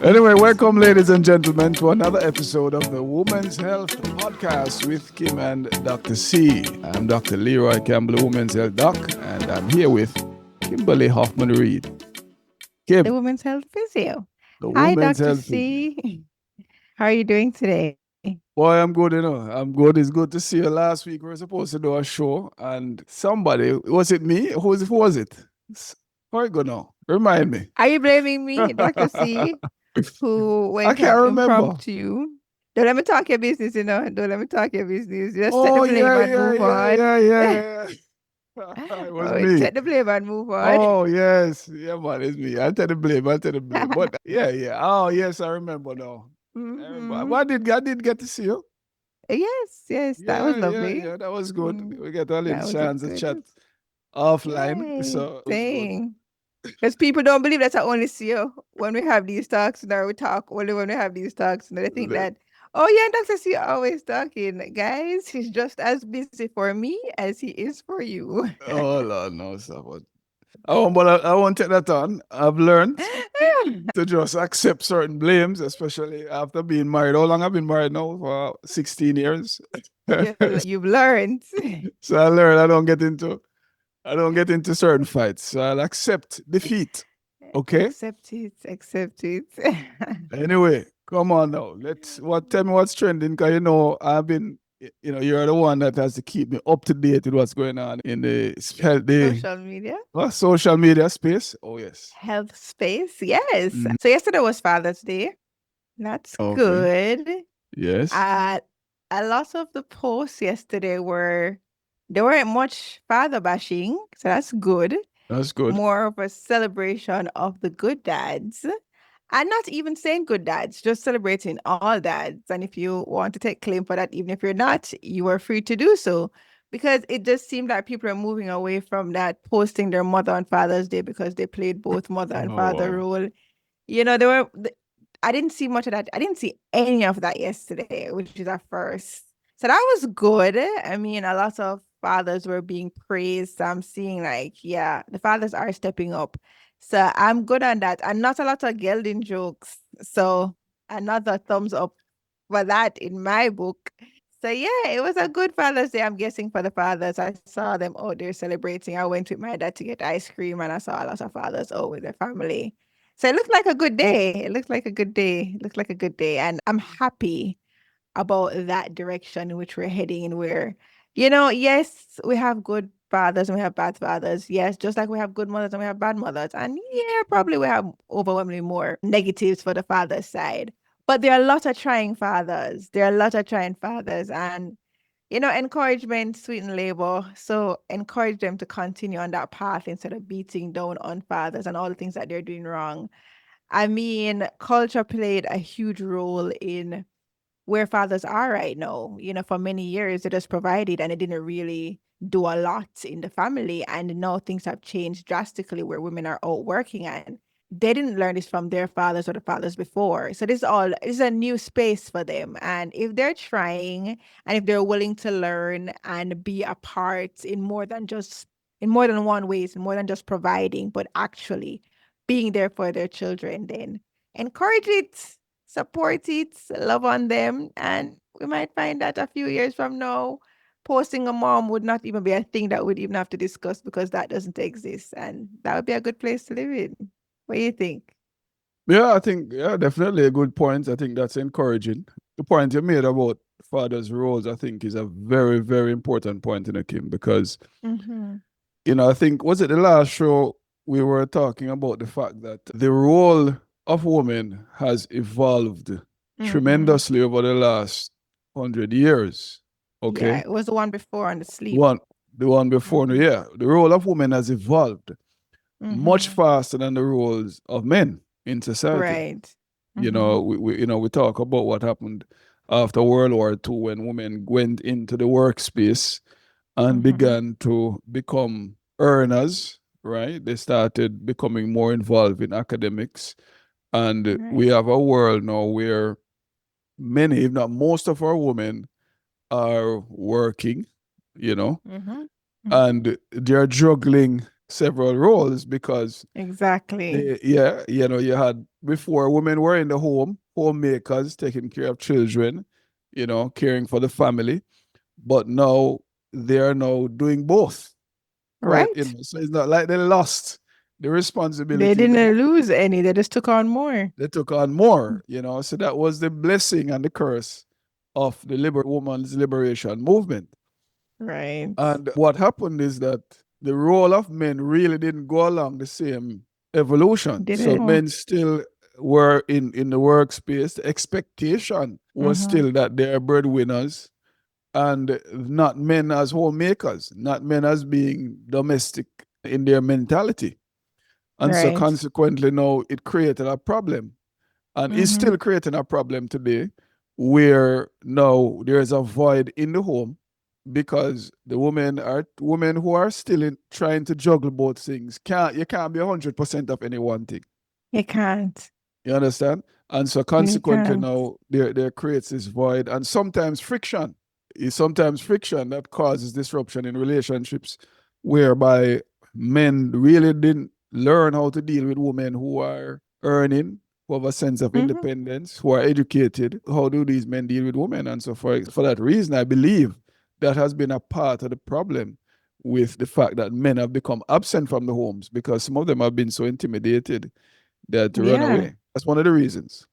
Anyway, welcome, ladies and gentlemen, to another episode of the Women's Health Podcast with Kim and Dr. C. I'm Dr. Leroy Campbell, Women's Health Doc, and I'm here with Kimberly Hoffman Reed. The Kim, Women's Health Physio. the Hi, Women's Dr. Health Physio. C. How are you doing today? Boy, I'm good, I'm good. It's good to see you. Last week we were supposed to do a show, and somebody, was it me? Who was it? How it go now? Remind me. Are you blaming me, Dr. C, who I went can't on remember. impromptu? Don't let me talk your business, Don't let me talk your business. Just take the Oh, blame and move on. yeah. It was Oh, me. take the blame and move on. Oh, yes. Yeah, man, it's me. I'll take the blame. But yeah. Oh, yes, I remember now. I remember. hmm But I did get to see you. Yes, that was lovely. That was good. Mm, We get a little that was a chance to good. chat offline. Yay, So it was good. dang. Because people don't believe that I only see you when we have these talks. Now we talk only when we have these talks. And they think that, oh yeah, Dr. C always talking. Guys, he's just as busy for me as he is for you. Oh, Lord, no, stop it. I won't take that on. I've learned to just accept certain blames, especially after being married. How long I've been married now? For 16 years. You've learned. So I learned I don't get into certain fights. So I'll accept defeat. Okay? Accept it. Anyway, come on now. Tell me what's trending, because you're the one that has to keep me up to date with what's going on in Social media. social media space. Oh yes. Health space. Yes. Mm, So yesterday was Father's Day. That's okay. good. Yes. Uh, a lot of the posts yesterday there weren't much father bashing, so that's good. That's good. More of a celebration of the good dads. And not even saying good dads, just celebrating all dads. And if you want to take claim for that, even if you're not, you are free to do so. Because it just seemed like people are moving away from that, posting their mother on Father's Day because they played both mother and Oh father wow. role. I didn't see much of that. I didn't see any of that yesterday, which is our first. So that was good. I mean, a lot of fathers were being praised. So I'm seeing like, yeah, the fathers are stepping up. So I'm good on that. And not a lot of gelding jokes. So another thumbs up for that in my book. So yeah, it was a good Father's Day, I'm guessing, for the fathers. I saw them out there celebrating. I went with my dad to get ice cream and I saw a lot of fathers out with their family. So it looked like a good day. It looked like a good day. It looked like a good day. And I'm happy about that direction in which we're heading and where, yes, we have good fathers and we have bad fathers. Yes, just like we have good mothers and we have bad mothers. And yeah, probably we have overwhelmingly more negatives for the father side. But there are a lot of trying fathers. There are a lot of trying fathers. And encouragement, sweeten labor. So encourage them to continue on that path instead of beating down on fathers and all the things that they're doing wrong. I mean, culture played a huge role in where fathers are right now. For many years, they just provided and they didn't really do a lot in the family. And now things have changed drastically where women are out working and they didn't learn this from their fathers or the fathers before. So this is a new space for them. And if they're trying and if they're willing to learn and be a part in more than one ways, in more than just providing, but actually being there for their children, then encourage it, support it, love on them, and we might find that a few years from now, posting a mom would not even be a thing that we'd even have to discuss because that doesn't exist, and that would be a good place to live in. What do you think? Yeah, I think definitely a good point. I think that's encouraging. The point you made about fathers' roles, I think, is a very, very important point in a Kim, because Mm-hmm. I think, was it the last show we were talking about the fact that the role of women has evolved Mm-hmm. tremendously over the last 100 years. Yeah, Okay. it was the one before on the The sleep. one the one before, Mm-hmm. yeah. The role of women has evolved much Mm-hmm. faster than the roles of men in society. Right. Mm-hmm. We talk about what happened after World War II when women went into the workspace and Mm-hmm. began to become earners, right? They started becoming more involved in academics. And we Right. have a world now where many, if not most of our women are working, you know, Mm-hmm. Mm-hmm. and they're juggling several roles because Exactly. yeah, you had before women were in the home, homemakers, taking care of children, caring for the family, but now they are now doing both, right? Right? So it's not like they lost the They responsibility. didn't lose any. They just took on more. They took on more, so that was the blessing and the curse of the woman's liberation movement. Right. And what happened is that the role of men really didn't go along the same evolution. So Didn't. men still were in the workspace. The expectation was Mm-hmm. still that they're breadwinners and not men as homemakers, not men as being domestic in their mentality. And so Right. consequently, now it created a problem. And it's Mm-hmm. still creating a problem today where now there's a void in the home because the women who are still trying to juggle both things. You can't be 100% of any one thing. You can't. You understand? And so You consequently can't. now there creates this void and sometimes friction. It's sometimes friction that causes disruption in relationships whereby men really didn't learn how to deal with women who are earning, who have a sense of Mm-hmm. independence, who are educated. How do these men deal with women? And so for that reason, I believe that has been a part of the problem with the fact that men have become absent from the homes because some of them have been so intimidated that to run Yeah. away. That's one of the reasons.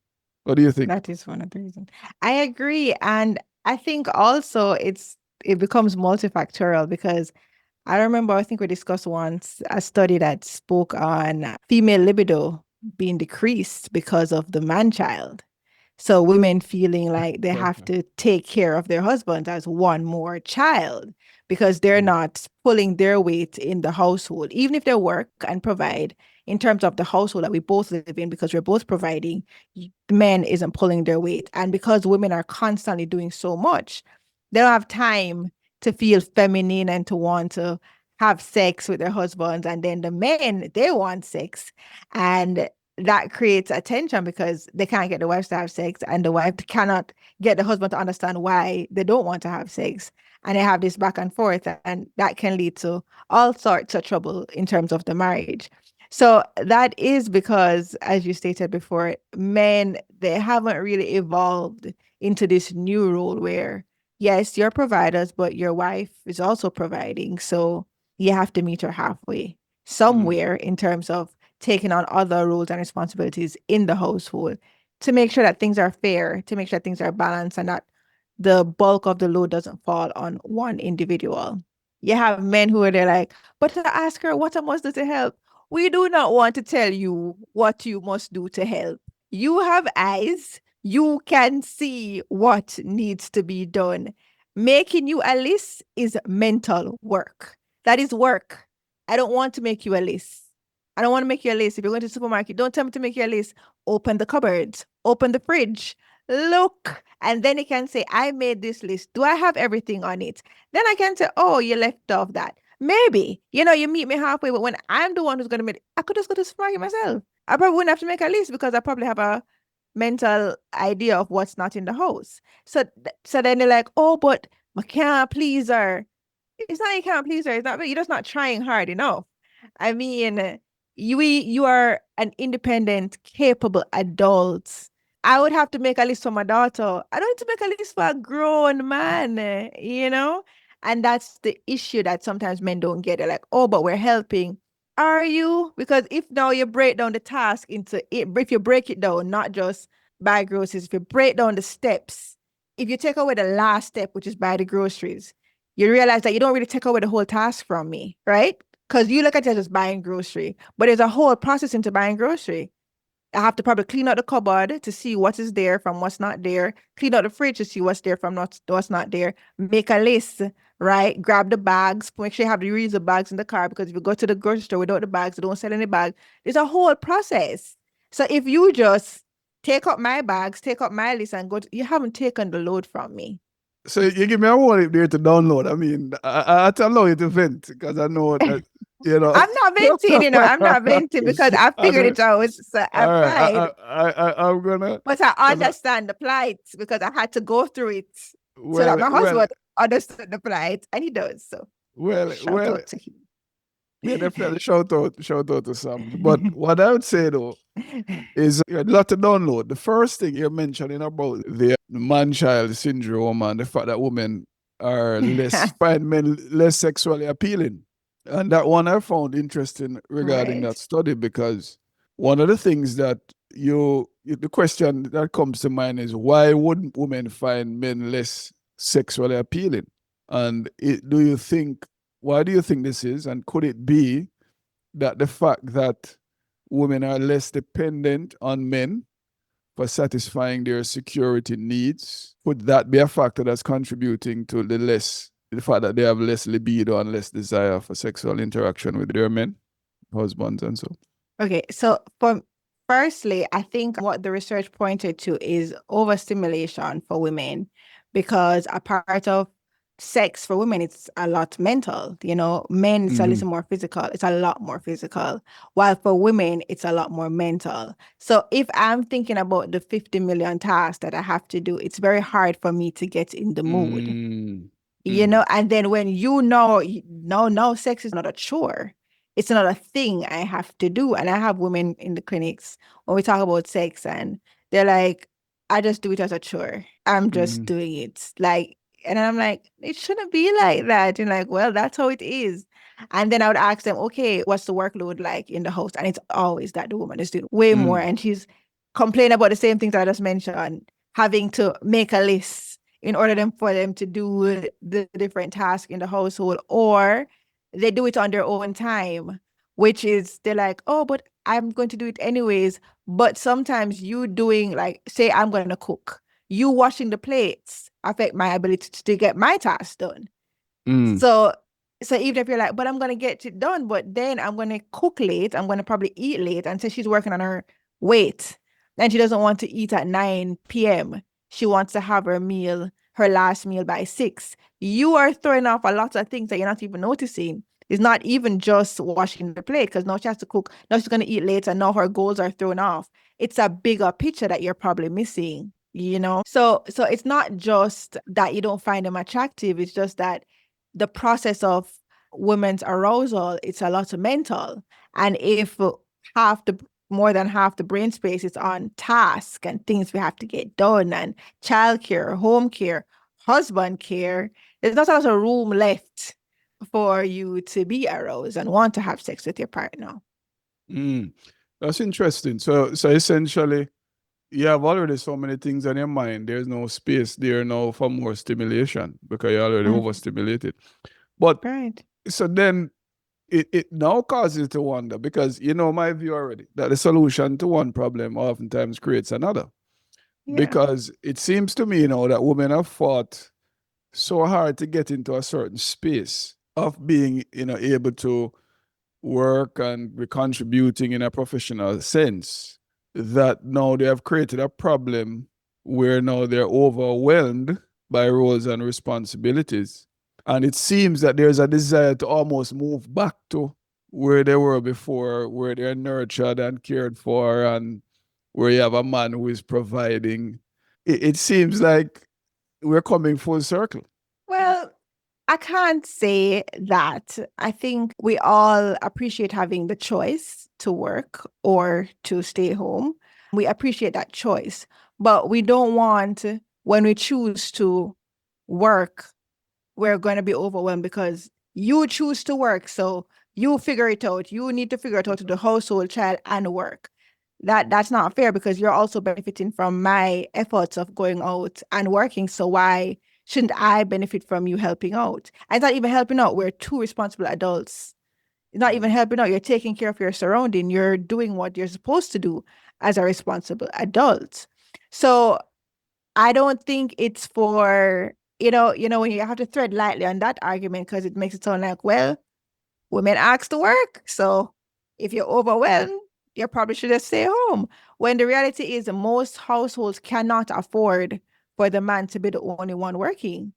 What do you think? That is one of the reasons. I agree. And I think also it becomes multifactorial because I think we discussed once a study that spoke on female libido being decreased because of the man child. So women feeling like they have to take care of their husbands as one more child because they're not pulling their weight in the household, even if they work and provide in terms of the household that we both live in because we're both providing, the men isn't pulling their weight. And because women are constantly doing so much, they don't have time to feel feminine and to want to have sex with their husbands. And then the men, they want sex. And that creates a tension because they can't get the wives to have sex and the wife cannot get the husband to understand why they don't want to have sex. And they have this back and forth, and that can lead to all sorts of trouble in terms of the marriage. So that is because, as you stated before, men, they haven't really evolved into this new role where, yes, you're providers, but your wife is also providing. So you have to meet her halfway somewhere in terms of taking on other roles and responsibilities in the household to make sure that things are fair, to make sure that things are balanced and that the bulk of the load doesn't fall on one individual. You have men who are there like, but to ask her what I must do to help. We do not want to tell you what you must do to help. You have eyes. You can see what needs to be done. Making you a list is mental work. That is work. I don't want to make you a list. I don't want to make you a list. If you're going to the supermarket, don't tell me to make you a list. Open the cupboards, open the fridge, look. And then you can say, I made this list. Do I have everything on it? Then I can say, oh, you left off that. Maybe, you meet me halfway, but when I'm the one who's going to make, I could just go to the supermarket myself. I probably wouldn't have to make a list because I probably have a mental idea of what's not in the house. So then they're like, oh, but I can't please her. It's not you can't please her. It's not you're just not trying hard enough. I mean, you are an independent, capable adult. I would have to make a list for my daughter. I don't need to make a list for a grown man, And that's the issue that sometimes men don't get. They're like, oh, but we're helping. Are you? Because if now you break down the task into it, if you break it down, not just buy groceries, if you break down the steps, if you take away the last step, which is buy the groceries, you realize that you don't really take away the whole task from me, right? Because you look at it as buying grocery, but there's a whole process into buying grocery. I have to probably clean out the cupboard to see what is there from what's not there, clean out the fridge to see what's there from what's not there, make a list, right? Grab the bags, make sure you have the reusable bags in the car because if you go to the grocery store without the bags, they don't sell any bags. There's a whole process. So if you just take up my bags, take up my list and you haven't taken the load from me. So you give me a warning there to download. I mean, I to allow you to vent because I know that, I'm not venting, I'm not venting because I I figured know. it out. So I'm All right, fine. I'm gonna, But I cause understand the plight because I had to go through it so that well, my well, husband understood the plight, and he does. So well, shout well, out to him. Yeah, definitely shout out to Sam. But what I would say though is a lot to download. The first thing you're mentioning about the man-child syndrome and the fact that women are find men less sexually appealing. And that one I found interesting regarding Right. that study because one of the things that the question that comes to mind is why wouldn't women find men less sexually appealing? And why do you think this is? And could it be that the fact that women are less dependent on men for satisfying their security needs, could that be a factor that's contributing to the fact that they have less libido and less desire for sexual interaction with their men, husbands, and so? Okay, so firstly, I think what the research pointed to is overstimulation for women because a part of sex for women, it's a lot mental. Men, it's a Mm-hmm. little more physical. It's a lot more physical. While for women, it's a lot more mental. So if I'm thinking about the 50 million tasks that I have to do, it's very hard for me to get in the mood. Mm-hmm. And then when no, sex is not a chore. It's not a thing I have to do. And I have women in the clinics when we talk about sex and they're like, I just do it as a chore. I'm just Mm-hmm. doing it. And I'm like, it shouldn't be like that. And like, well, that's how it is. And then I would ask them, okay, what's the workload like in the house? And it's always that the woman is doing way more. And she's complaining about the same things I just mentioned, having to make a list in order for them to do the different tasks in the household, or they do it on their own time, which is they're like, oh, but I'm going to do it anyways. But sometimes you doing like, say I'm going to cook, you washing the plates affect my ability to get my tasks done. Mm-hmm. So even if you're like, but I'm gonna get it done, but then I'm gonna cook late, I'm gonna probably eat late. And so she's working on her weight and she doesn't want to eat at 9 p.m. She wants to have her last meal by 6. You are throwing off a lot of things that you're not even noticing. It's not even just washing the plate because now she has to cook. Now she's gonna eat late and now her goals are thrown off. It's a bigger picture that you're probably missing. So it's not just that you don't find them attractive, it's just that the process of women's arousal, it's a lot of mental. And if half the more than half the brain space is on task and things we have to get done and childcare, home care, husband care, there's not a lot of room left for you to be aroused and want to have sex with your partner. That's interesting. So essentially, you have already so many things on your mind. There's no space there now for more stimulation because you're already overstimulated. But Right. so then it now causes you to wonder because you know my view already that the solution to one problem oftentimes creates another. Yeah. Because it seems to me, that women have fought so hard to get into a certain space of being, able to work and be contributing in a professional sense that now they have created a problem where now they're overwhelmed by roles and responsibilities. And it seems that there's a desire to almost move back to where they were before, where they're nurtured and cared for, and where you have a man who is providing. It seems like we're coming full circle. Well, I can't say that. I think we all appreciate having the choice to work or to stay home. We appreciate that choice, but we don't want, when we choose to work, we're going to be overwhelmed because you choose to work. So you figure it out. You need to figure it out to the household, child, and work. That's not fair because you're also benefiting from my efforts of going out and working. So why shouldn't I benefit from you helping out? And it's not even helping out. We're two responsible adults. It's not even helping out. You're taking care of your surrounding. You're doing what you're supposed to do as a responsible adult. So I don't think it's for, when you have to tread lightly on that argument because it makes it sound like, well, women ask to work. So if you're overwhelmed, you probably should just stay home. When the reality is most households cannot afford for the man to be the only one working.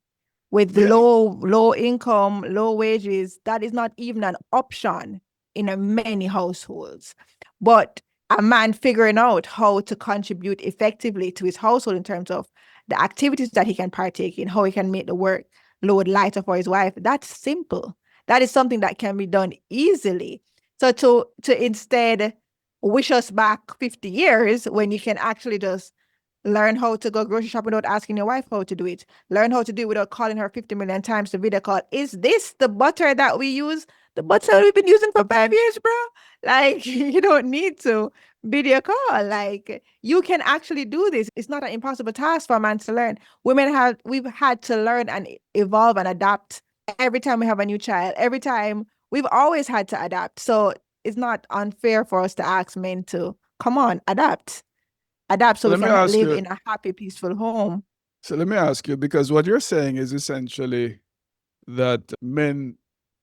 With Yeah. low income, low wages, that is not even an option in many households. But a man figuring out how to contribute effectively to his household in terms of the activities that he can partake in, how he can make the work load lighter for his wife, that's simple. That is something that can be done easily. So to instead wish us back 50 years when you can actually just learn how to go grocery shopping without asking your wife how to do it. Learn how to do it without calling her 50 million times to video call. Is this the butter that we use? The butter we've been using for 5 years, bro? Like, you don't need to video call. Like, you can actually do this. It's not an impossible task for a man to learn. We've had to learn and evolve and adapt every time we have a new child. Every time we've always had to adapt. So it's not unfair for us to ask men to come on, adapt So so we let me can ask live you. in a happy, peaceful home. So let me ask you, because what you're saying is essentially that men,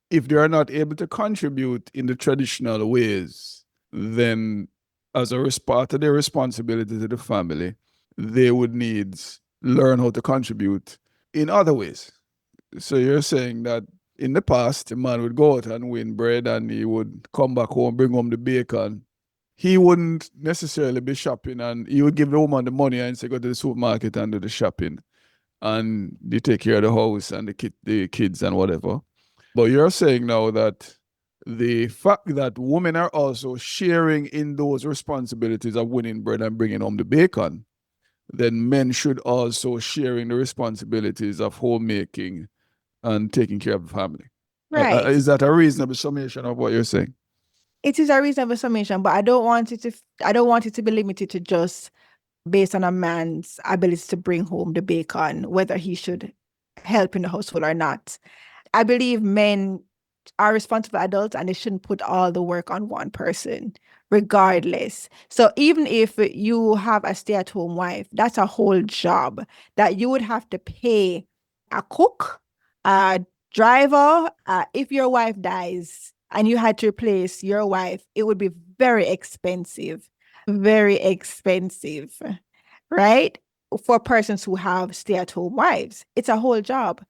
if they are not able to contribute in the traditional ways, then as a part of their responsibility to the family, they would need learn how to contribute in other ways. So you're saying that in the past, a man would go out and win bread and he would come back home, bring home the bacon. He wouldn't necessarily be shopping, and he would give the woman the money and say, go to the supermarket and do the shopping. And they take care of the house and the kids and whatever. But you're saying now that the fact that women are also sharing in those responsibilities of winning bread and bringing home the bacon, then men should also share in the responsibilities of homemaking and taking care of the family. Right. Is that a reasonable summation of what you're saying? It is a reasonable summation, but I don't want it to be limited to just based on a man's ability to bring home the bacon, whether he should help in the household or not. I believe men are responsible adults and they shouldn't put all the work on one person, regardless. So even if you have a stay-at-home wife, that's a whole job that you would have to pay a cook, a driver. If your wife dies and you had to replace your wife, it would be very expensive, right? For persons who have stay-at-home wives. It's a whole job.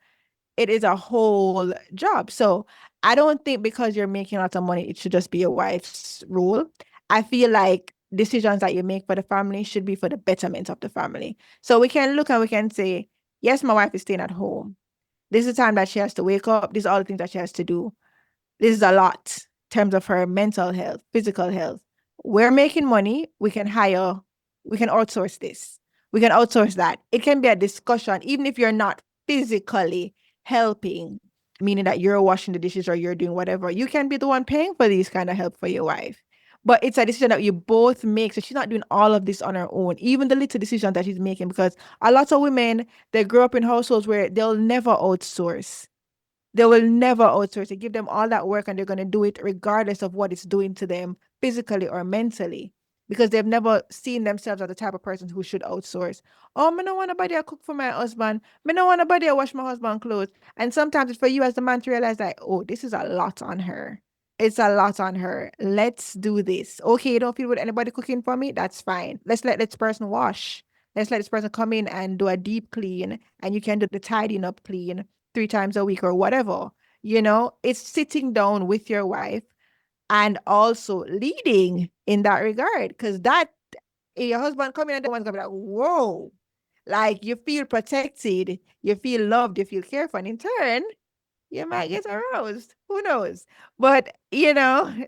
It is a whole job. So I don't think because you're making lots of money, it should just be your wife's rule. I feel like decisions that you make for the family should be for the betterment of the family. So we can look and we can say, yes, my wife is staying at home. This is the time that she has to wake up. These are all the things that she has to do. This is a lot in terms of her mental health, physical health. We're making money. We can outsource this. We can outsource that. It can be a discussion, even if you're not physically helping, meaning that you're washing the dishes or you're doing whatever. You can be the one paying for these kind of help for your wife. But it's a decision that you both make. So she's not doing all of this on her own, even the little decisions that she's making, because a lot of women, they grow up in households where they'll never outsource. They will never outsource it. Give them all that work and they're going to do it regardless of what it's doing to them physically or mentally because they've never seen themselves as the type of person who should outsource. Oh, I don't want nobody to cook for my husband. I don't want nobody to wash my husband's clothes. And sometimes it's for you as the man to realize that, oh, this is a lot on her. It's a lot on her. Let's do this. Okay, you don't feel with anybody cooking for me? That's fine. Let's let this person wash. Let's let this person come in and do a deep clean and you can do the tidying up clean 3 times a week or whatever. It's sitting down with your wife and also leading in that regard. Because that your husband coming and the one's gonna be like, whoa, like you feel protected, you feel loved, you feel cared for, and in turn, you might get aroused. Who knows? But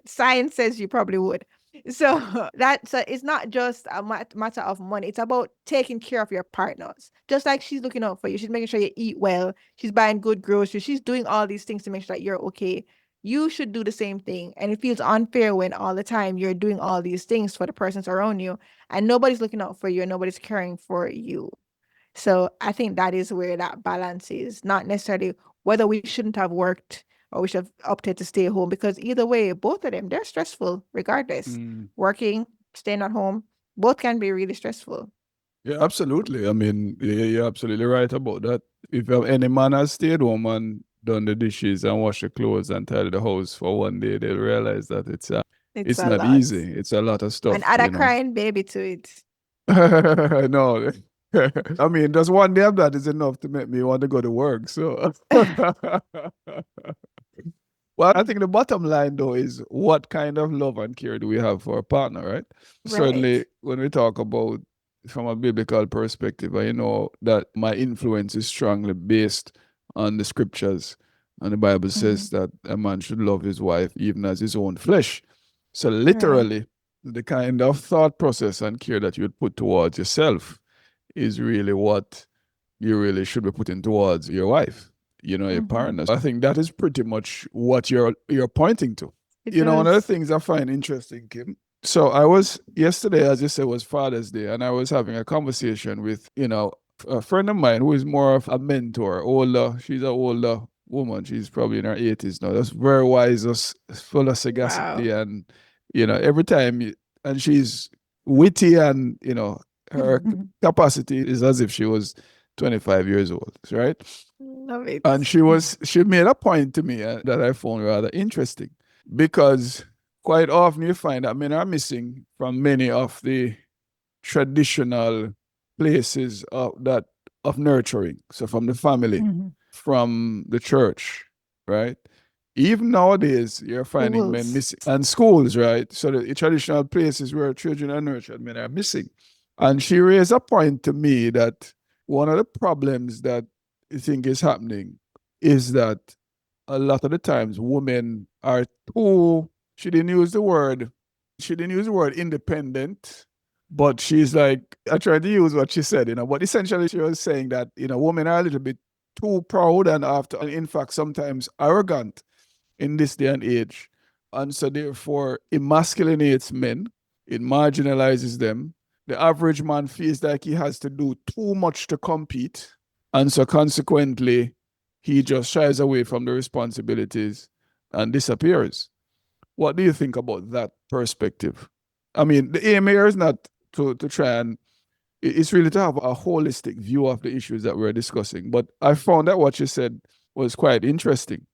science says you probably would. So it's not just a matter of money. It's about taking care of your partners. Just like she's looking out for you. She's making sure you eat well. She's buying good groceries. She's doing all these things to make sure that you're okay. You should do the same thing. And it feels unfair when all the time you're doing all these things for the persons around you and nobody's looking out for you and nobody's caring for you. So I think that is where that balance is, not necessarily whether we shouldn't have worked or we should have opted to stay home, because either way, both of them, they're stressful regardless. Working, staying at home, both can be really stressful. Yeah, absolutely. I mean, you're absolutely right about that. If any man has stayed home and done the dishes and washed the clothes and tidied the house for one day, they'll realize that It's it's a not lot. easy. It's a lot of And stuff, add a crying baby to it. No. I mean, just one day of that is enough to make me want to go to work. So, well, I think the bottom line though is what kind of love and care do we have for a partner, right? Certainly, Right. when we talk about from a biblical perspective, I know that my influence is strongly based on the scriptures. And the Bible Mhm. says that a man should love his wife even as his own flesh. So Right. literally, the kind of thought process and care that you would put towards yourself is really what you really should be putting towards your wife, your Mhm. partner. I think that is pretty much what you're pointing to. It One of the does. things I find interesting, Kim. So I was yesterday, as you said, was Father's Day, and I was having a conversation with, a friend of mine who is more of a mentor, older. She's an older woman. She's probably in her 80s now. That's very wise, just full of Wow. sagacity, and every time, and she's witty, and her capacity is as if she was 25 years old, right? Love it. And she made a point to me that I found rather interesting, because quite often you find that men are missing from many of the traditional places of nurturing. So from the family, Mhm. from the church, right? Even nowadays, you're finding men Schools. missing, and schools, right? So the traditional places where children are nurtured, men are missing. And she raised a point to me that one of the problems that I think is happening is that a lot of the times women are too, she didn't use the word independent, but she's like, I tried to use what she said, but essentially she was saying that, women are a little bit too proud and in fact, sometimes arrogant in this day and age. And so therefore emasculates men, it marginalizes them. The average man feels like he has to do too much to compete. And so consequently, he just shies away from the responsibilities and disappears. What do you think about that perspective? I mean, the aim here is not to try and it's really to have a holistic view of the issues that we're discussing. But I found that what you said was quite interesting,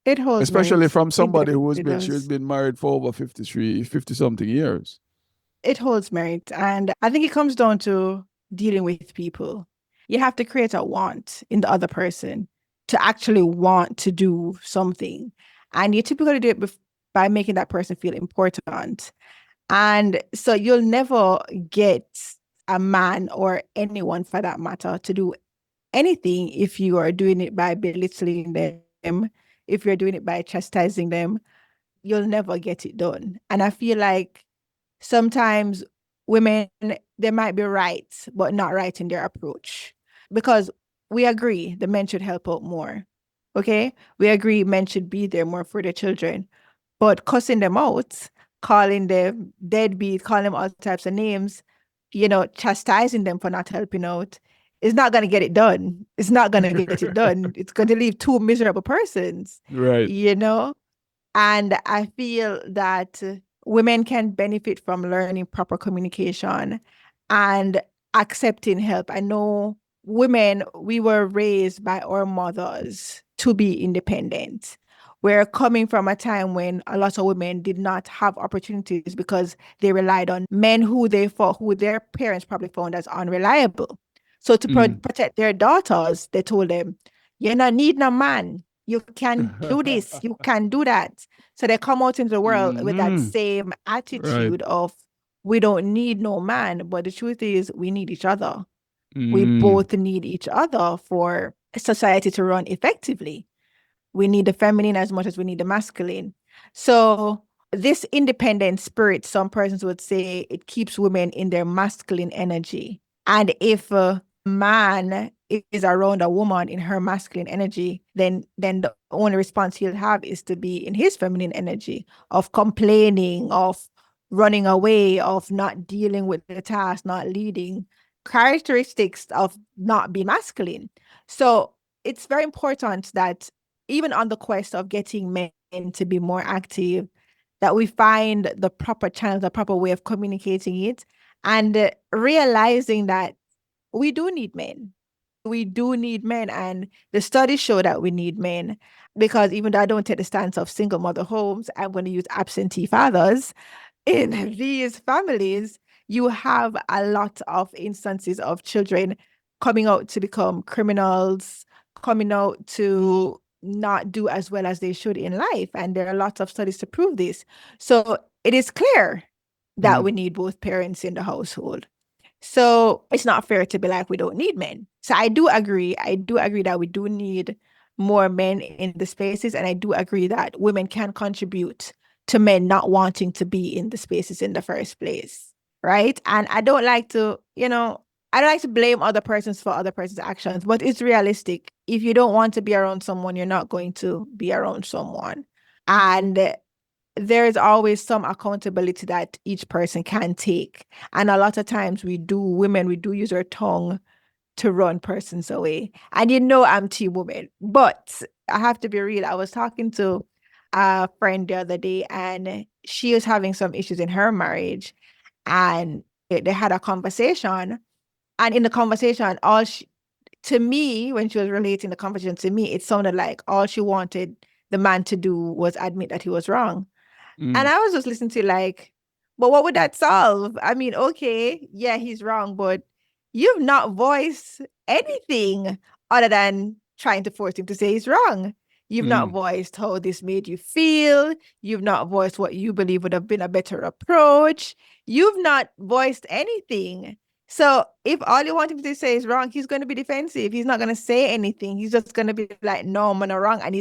It holds especially merit. from It somebody definitely she's does. been married for over 50 something years. It holds merit. And I think it comes down to dealing with people. You have to create a want in the other person to actually want to do something. And you typically do it by making that person feel important. And so you'll never get a man or anyone for that matter to do anything if you are doing it by belittling them, if you're doing it by chastising them, you'll never get it done. And I feel like sometimes women, they might be right, but not right in their approach. Because we agree the men should help out more. Okay? We agree men should be there more for their children. But cussing them out, calling them deadbeat, calling them all types of names, chastising them for not helping out is not going to get it done. It's not going to get it done. It's going to leave two miserable persons, Right. you know? And I feel that women can benefit from learning proper communication and accepting help. I know women, we were raised by our mothers to be independent. We're coming from a time when a lot of women did not have opportunities because they relied on men who their parents probably found as unreliable. So to protect their daughters, they told them, "You don't need no man. You can do this. You can do that." So they come out into the world with that Mm-hmm. same Right. attitude of, we don't need no man. But the truth is, we need each other. We Mm. both need each other for society to run effectively. We need the feminine as much as we need the masculine. So this independent spirit, some persons would say it keeps women in their masculine energy. And if a man is around a woman in her masculine energy, then the only response he'll have is to be in his feminine energy of complaining, of running away, of not dealing with the task, not leading, characteristics of not being masculine. So it's very important that even on the quest of getting men to be more active, that we find the proper channel, the proper way of communicating it, and realizing that we do need men. We do need men, and the studies show that we need men. Because even though I don't take the stance of single mother homes, I'm going to use absentee fathers. In these families, you have a lot of instances of children coming out to become criminals, coming out to not do as well as they should in life. And there are lots of studies to prove this. So it is clear that Mm. we need both parents in the household. So it's not fair to be like, we don't need men. So I do agree. I do agree that we do need more men in the spaces. And I do agree that women can contribute to men not wanting to be in the spaces in the first place. Right. And I don't like to, I don't like to blame other persons for other person's actions, but it's realistic. If you don't want to be around someone, you're not going to be around someone. And there is always some accountability that each person can take. And a lot of times women, we do use our tongue to run persons away. And I'm team woman, but I have to be real. I was talking to a friend the other day and she was having some issues in her marriage. And they had a conversation. And in the conversation, to me, when she was relating the conversation to me, it sounded like all she wanted the man to do was admit that he was wrong. And I was just listening to like, but what would that solve? I mean, okay, yeah, he's wrong, but you've not voiced anything other than trying to force him to say he's wrong. You've not voiced how this made you feel. You've not voiced what you believe would have been a better approach. You've not voiced anything. So if all you want him to say is wrong, he's going to be defensive. He's not going to say anything. He's just going to be like, no, I'm not wrong. And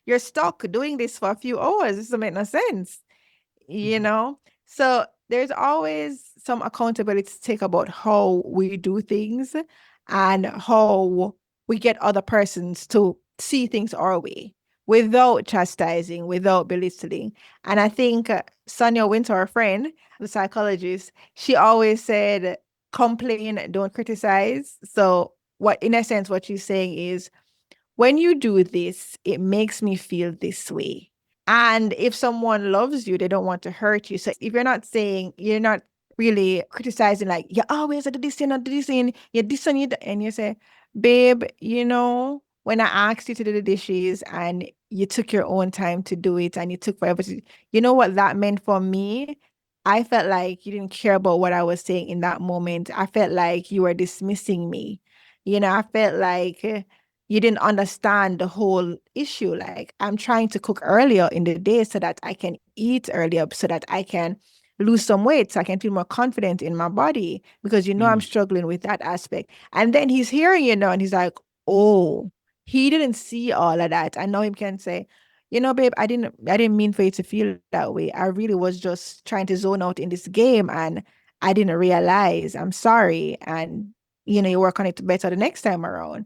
you're stuck doing this for a few hours. This doesn't make no sense, you know? So there's always some accountability to take about how we do things and how we get other persons to see things our way without chastising, without belittling. And I think Sonia Winter, our friend, the psychologist, she always said, complain, don't criticize. So in essence, what she's saying is, when you do this, it makes me feel this way. And if someone loves you, they don't want to hurt you. So if you're not really criticizing, like, you always do this, you're not do this, and you're this and you say, babe, when I asked you to do the dishes and you took your own time to do it and you took forever to, you know what that meant for me? I felt like you didn't care about what I was saying in that moment. I felt like you were dismissing me. I felt like you didn't understand the whole issue. Like, I'm trying to cook earlier in the day so that I can eat earlier, so that I can lose some weight, so I can feel more confident in my body, because I'm struggling with that aspect. And then he's hearing and he's like, oh, he didn't see all of that. I know him can say, babe, I didn't mean for you to feel that way. I really was just trying to zone out in this game and I didn't realize. I'm sorry. And you work on it better the next time around.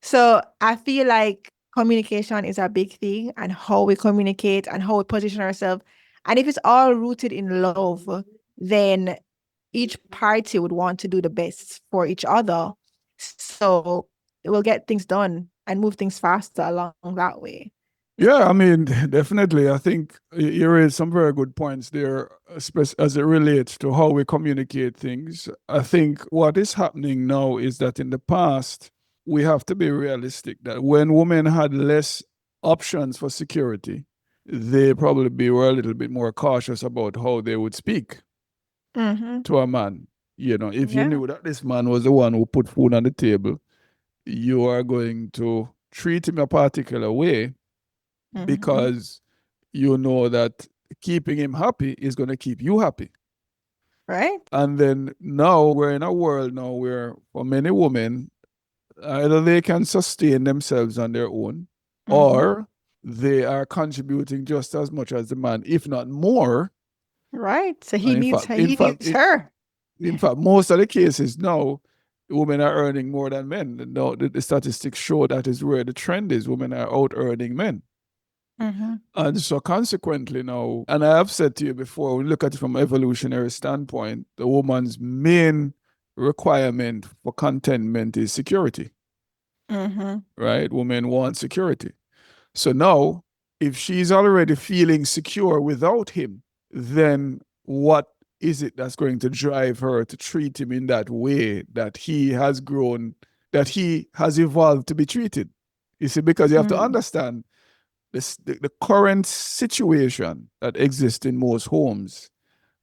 So I feel like communication is a big thing, and how we communicate and how we position ourselves. And if it's all rooted in love, then each party would want to do the best for each other. So it will get things done and move things faster along that way. Yeah, I mean, definitely. I think you raised some very good points there, as it relates to how we communicate things. I think what is happening now is that in the past, we have to be realistic that when women had less options for security, they probably were a little bit more cautious about how they would speak to a man. If you knew that this man was the one who put food on the table, you are going to treat him a particular way because you know that keeping him happy is going to keep you happy. Right. And then now we're in a world now where for many women, either they can sustain themselves on their own or they are contributing just as much as the man, if not more. Right. So he needs her. In fact, most of the cases now, women are earning more than men. No, the statistics show that is where the trend is. Women are out earning men. And so consequently now, and I have said to you before, when we look at it from an evolutionary standpoint, the woman's main requirement for contentment is security. Right? Women want security. So now, if she's already feeling secure without him, then what is it that's going to drive her to treat him in that way that he has grown, that he has evolved to be treated? You see, because you have to understand the current situation that exists in most homes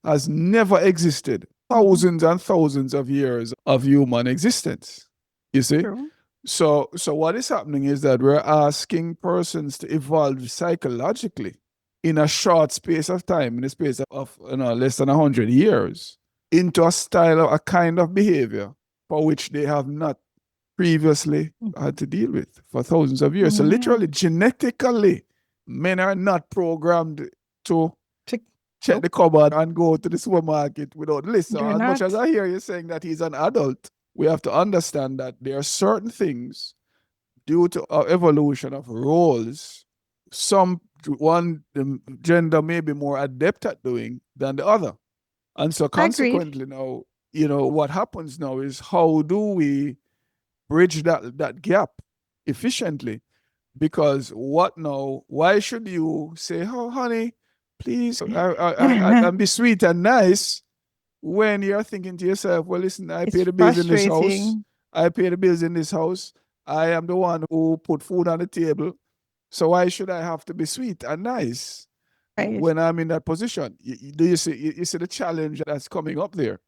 has never existed. Thousands and thousands of years of human existence. You see? True. So what is happening is that we're asking persons to evolve psychologically in a short space of time, in a space of less than 100 years, into a kind of behavior for which they have not previously had to deal with for thousands of years. So literally, genetically, men are not programmed to check the cupboard and go to the supermarket without the list. So as much as I hear you saying that he's an adult, we have to understand that there are certain things due to our evolution of roles, one gender may be more adept at doing than the other. And so consequently now, what happens now is how do we bridge that gap efficiently? Because what now? Why should you say, "Oh, honey, please," and be sweet and nice when you're thinking to yourself, "Well, listen, I pay the bills in this house. I pay the bills in this house. I am the one who put food on the table. So why should I have to be sweet and nice when I'm in that position?" Do you see the challenge that's coming up there?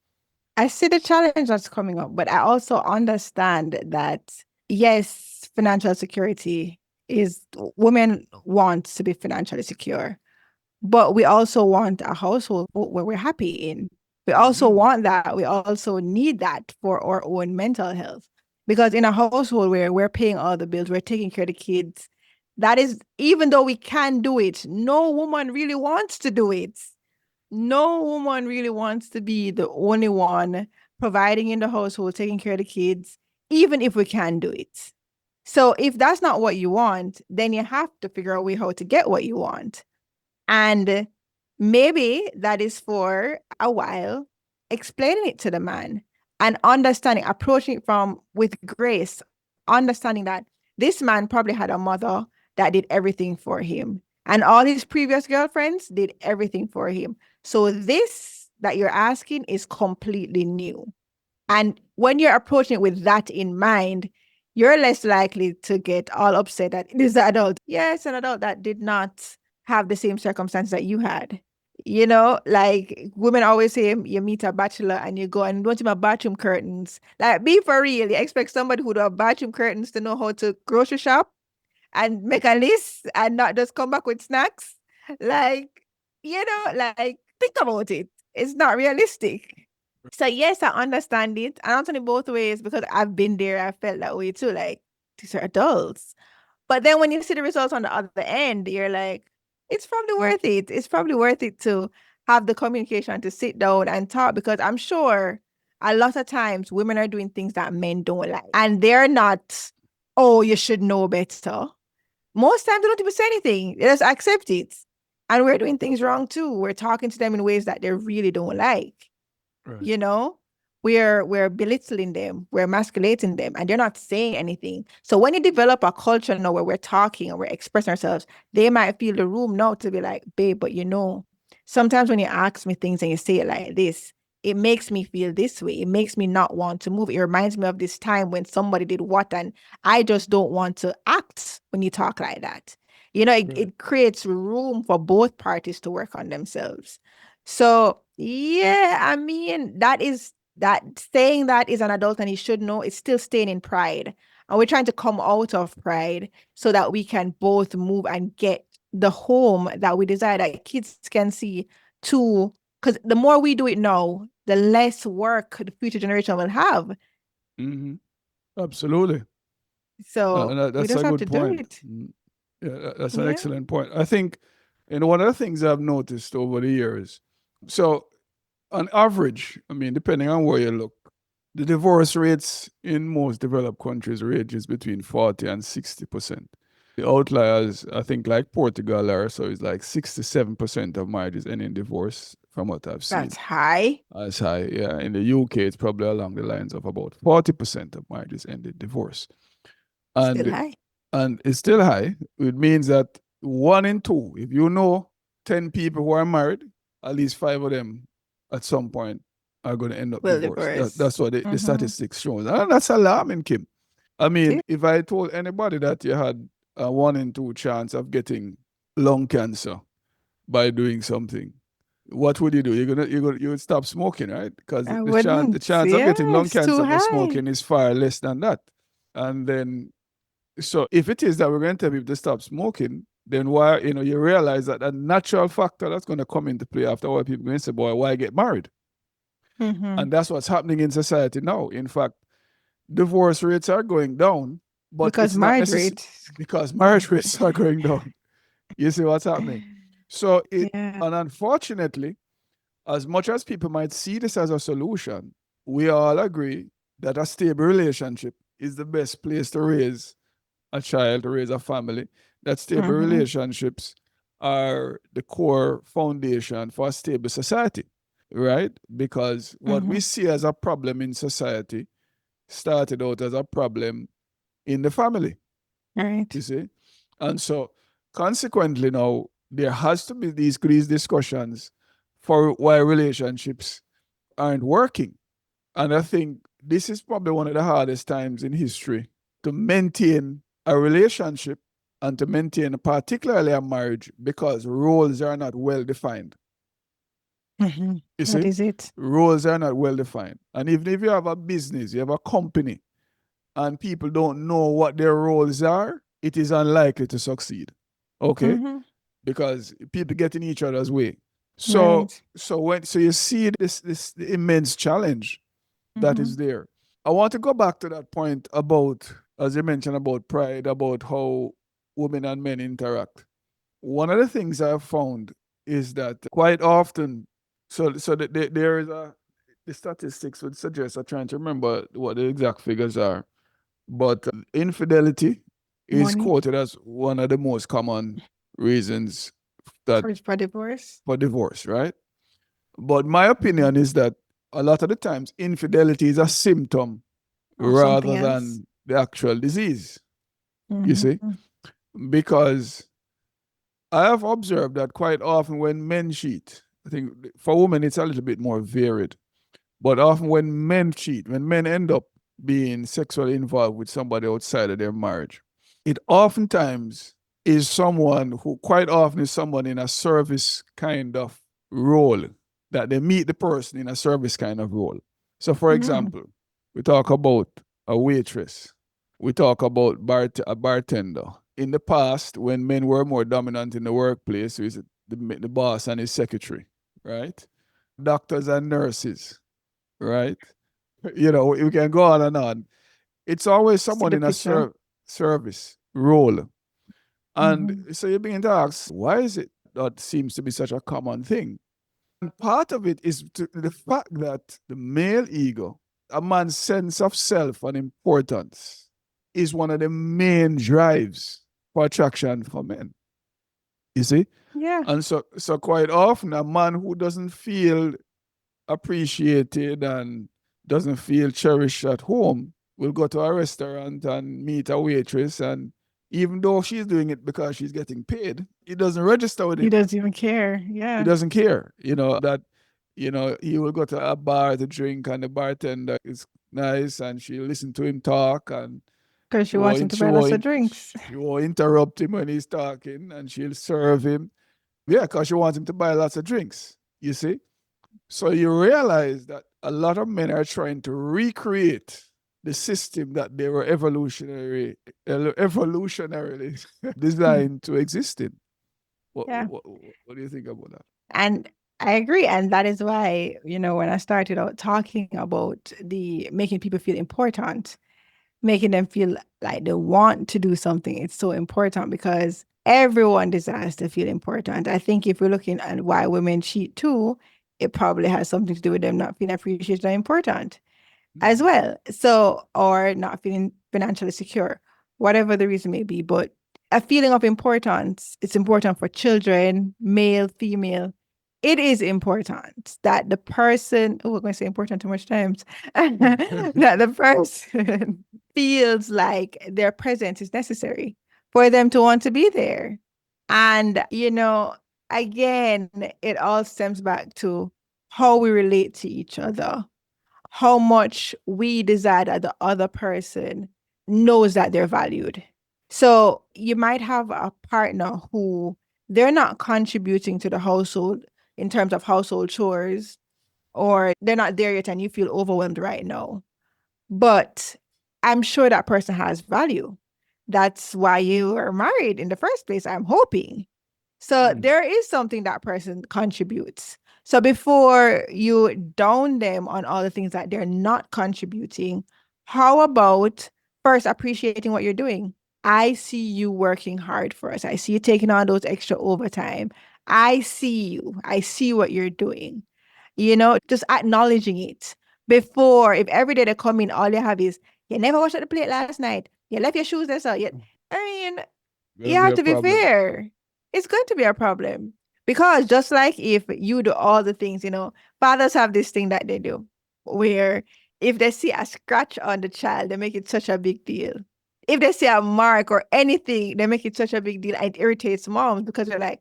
I see the challenge that's coming up, but I also understand that, yes, financial security is, women want to be financially secure, but we also want a household where we're happy in. We also want that. We also need that for our own mental health. Because in a household where we're paying all the bills, we're taking care of the kids, that is, even though we can do it, no woman really wants to do it. No woman really wants to be the only one providing in the household, taking care of the kids, even if we can do it. So if that's not what you want, then you have to figure out a way how to get what you want. And maybe that is for a while explaining it to the man and understanding, approaching it with grace, understanding that this man probably had a mother that did everything for him. And all his previous girlfriends did everything for him. So this that you're asking is completely new. And when you're approaching it with that in mind, you're less likely to get all upset that it is an adult. Yes, an adult that did not have the same circumstances that you had. Like women always say, you meet a bachelor and you go and you don't even have bathroom curtains. Like, be for real. You expect somebody who do have bathroom curtains to know how to grocery shop and make a list and not just come back with snacks. Like, think about it. It's not realistic. So yes, I understand it. And I'll tell you both ways because I've been there. I felt that way too. Like, these are adults. But then when you see the results on the other end, you're like, it's probably worth it. It's probably worth it to have the communication, to sit down and talk, because I'm sure a lot of times women are doing things that men don't like. And they're not, oh, you should know better. Most times they don't even say anything. They just accept it. And we're doing things wrong too. We're talking to them in ways that they really don't like. Right. We're belittling them, we're emasculating them, and they're not saying anything. So when you develop a culture now where we're talking and we're expressing ourselves, they might feel the room now to be like, babe, but sometimes when you ask me things and you say it like this, it makes me feel this way. It makes me not want to move. It reminds me of this time when somebody did what, and I just don't want to act when you talk like that. It creates room for both parties to work on themselves. So yeah, I mean, that saying that is an adult and he should know, it's still staying in pride. And we're trying to come out of pride so that we can both move and get the home that we desire, that kids can see too. Because the more we do it now, the less work the future generation will have. Mm-hmm. Absolutely. So we just have to do it. Yeah, that's an excellent point. I think, one of the things I've noticed over the years, so on average, I mean, depending on where you look, the divorce rates in most developed countries ranges between 40 and 60%. The outliers, I think, like Portugal so it's like 67% of marriages end in divorce, from what I've seen. That's high. That's high, yeah. In the UK, it's probably along the lines of about 40% of marriages end in divorce. Still high. And it's still high. It means that 1 in 2, if you know 10 people who are married, at least 5 of them at some point are going to end up divorced. That's what the statistics show. And that's alarming, Kim. I mean, if I told anybody that you had a 1 in 2 chance of getting lung cancer by doing something, what would you do? You would stop smoking, right? Because the chance of getting lung cancer for smoking is far less than that. And then, so if it is that we're going to tell people to stop smoking, then why, you realize that a natural factor that's going to come into play after all, people are going to say, boy, why get married? And that's what's happening in society now. In fact, divorce rates are going down, but Because it's not marriage necessary rate. because marriage rates are going down. You see what's happening? So Yeah. and unfortunately, as much as people might see this as a solution, we all agree that a stable relationship is the best place to raise a child, to raise a family. That stable Mm-hmm. relationships are the core foundation for a stable society, right? Because what Mm-hmm. we see as a problem in society started out as a problem in the family, Right. you see? And so consequently now, there has to be these discussions for why relationships aren't working. And I think this is probably one of the hardest times in history to maintain a relationship and to maintain particularly a marriage because roles are not well defined. Mm-hmm. You That see? is it. Roles are not well defined. And even if you have a business, you have a company, and people don't know what their roles are, it is unlikely to succeed. Okay? Mm-hmm. Because people get in each other's way. So Right. so you see this immense challenge that Mm-hmm. is there. I want to go back to that point about, as you mentioned, about pride, about how women and men interact. One of the things I've found is that quite often, there is the statistics would suggest, I'm trying to remember what the exact figures are, but infidelity is Money quoted as one of the most common reasons that for divorce for divorce, right? But my Mhm. opinion is that a lot of the times infidelity is a symptom or something rather else. than the actual disease, you see? Mm-hmm. Because I have observed that quite often when men cheat, I think for women it's a little bit more varied, but often when men cheat, when men end up being sexually involved with somebody outside of their marriage, it oftentimes is someone who quite often is someone in a service kind of role, that they meet the person in a service kind of role. So, for Mm-hmm. example, we talk about a waitress, we talk about a bartender. In the past, when men were more dominant in the workplace, it was the boss and his secretary, right? Doctors and nurses, right? You know, we can go on and on. It's always See someone the in a picture. service role. And Mm-hmm. so you begin to ask, why is it that seems to be such a common thing? And part of it is the fact that the male ego, a man's sense of self and importance, is one of the main drives for attraction for men. You see? Yeah. And so quite often a man who doesn't feel appreciated and doesn't feel cherished at home will go to a restaurant and meet a waitress, and even though she's doing it because she's getting paid, it doesn't register with He him. doesn't even care. He Yeah. doesn't care, that, he will go to a bar to drink and the bartender is nice and she'll listen to him talk, and Because she wants him to buy lots of drinks. she won't interrupt him when he's talking, and she'll serve him. Yeah, because she wants him to buy lots of drinks, you see? So you realize that a lot of men are trying to recreate the system that they were evolutionarily designed to exist in. Yeah. What do you think about that? And I agree. And that is why, when I started out talking about the making people feel important, making them feel like they want to do something, it's so important because everyone desires to feel important. I think if we're looking at why women cheat too, it probably has something to do with them not feeling appreciated or important as Mm-hmm. well. So, or not feeling financially secure, whatever the reason may be. But a feeling of importance, it's important for children, male, female. It is important that the person, oh, I'm going to say important too much times, that the person feels like their presence is necessary for them to want to be there. And, again, it all stems back to how we relate to each other, how much we desire that the other person knows that they're valued. So you might have a partner who they're not contributing to the household in terms of household chores, or they're not there yet and you feel overwhelmed right now. But I'm sure that person has value. That's why you are married in the first place, I'm hoping. So Mm. there is something that person contributes. So before you down them on all the things that they're not contributing, How about first appreciating what you're doing? I see you working hard for us. I see you taking on those extra overtime. I see you. I see what you're doing. Just acknowledging it before, if every day they come in, all you have is, you never washed up the plate last night. You left your shoes there. So, I mean, you Gonna be have a to be problem. fair. It's going to be a problem because just like if you do all the things, fathers have this thing that they do where if they see a scratch on the child, they make it such a big deal. If they see a mark or anything, they make it such a big deal. And it irritates moms because they're like,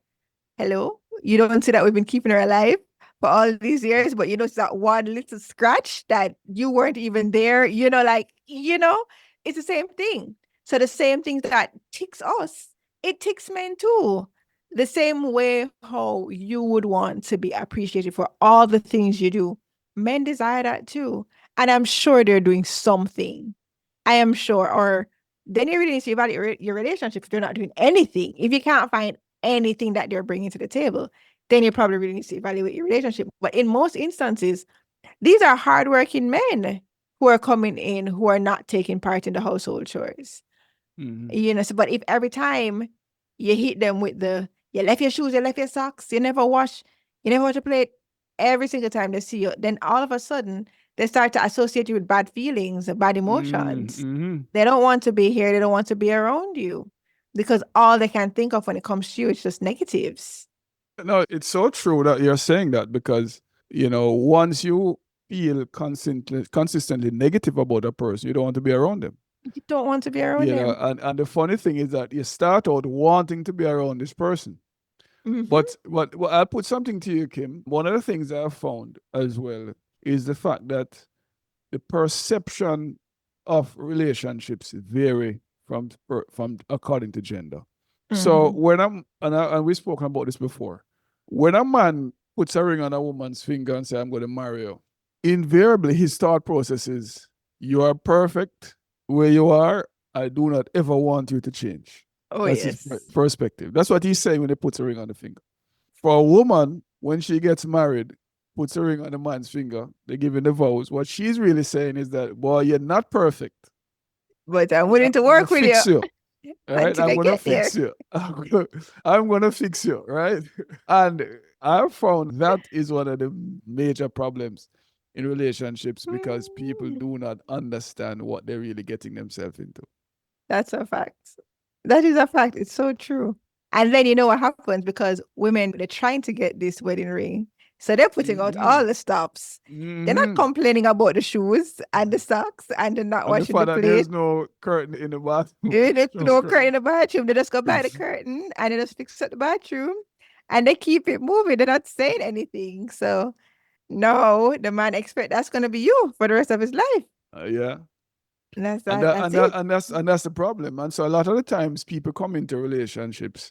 hello, you don't see that we've been keeping her alive for all these years, but it's that one little scratch that you weren't even there, it's the same thing. So the same things that ticks us, it ticks men too. The same way how you would want to be appreciated for all the things you do, men desire that too. And I'm sure they're doing something. I am sure. Or then you really need to evaluate your relationship if they're not doing anything. If you can't find anything that they're bringing to the table, then you probably really need to evaluate your relationship. But in most instances, these are hardworking men who are coming in who are not taking part in the household chores. Mm-hmm. But if every time you hit them with you left your shoes, you left your socks, you never wash a plate, every single time they see you, then all of a sudden they start to associate you with bad feelings and bad emotions. Mm-hmm. They don't want to be here. They don't want to be around you because all they can think of when it comes to you is just negatives. No, it's so true that you're saying that because, once you feel consistently negative about a person, you don't want to be around them. You don't want to be around them. And the funny thing is that you start out wanting to be around this person. Mm-hmm. But I'll put something to you, Kim. One of the things I've found as well is the fact that the perception of relationships vary from according to gender. So Mm-hmm. when and we've spoken about this before, when a man puts a ring on a woman's finger and say, "I'm going to marry you," invariably his thought process is, "You are perfect where you are. I do not ever want you to change." Oh, That's his yes. perspective. That's what he's saying when he puts a ring on the finger. For a woman, when she gets married, puts a ring on a man's finger, they're giving the vows. What she's really saying is that, boy, you're not perfect. But I'm I'm willing to gonna work with you fix you. All right, until I'm I gonna get there. fix you. I'm gonna fix you, right? And I've found that is one of the major problems in relationships because people Mm. do not understand what they're really getting themselves into. That's a fact. That is a fact. It's so true. And then you know what happens because women, they're trying to get this wedding ring. So they're putting out Mm-hmm. all the stops. They're not Mm-hmm. complaining about the shoes and the socks and they're not And the washing the fact that plate. there's no curtain in the bathroom. There's No no curtain curtain. in the bathroom. They just go buy the curtain and they just fix up the bathroom and they keep it moving. They're not saying anything. So no, the man expect that's gonna be you for the rest of his life. Yeah. And that's And that. that, That's and that it. and that's the problem. And so a lot of the times people come into relationships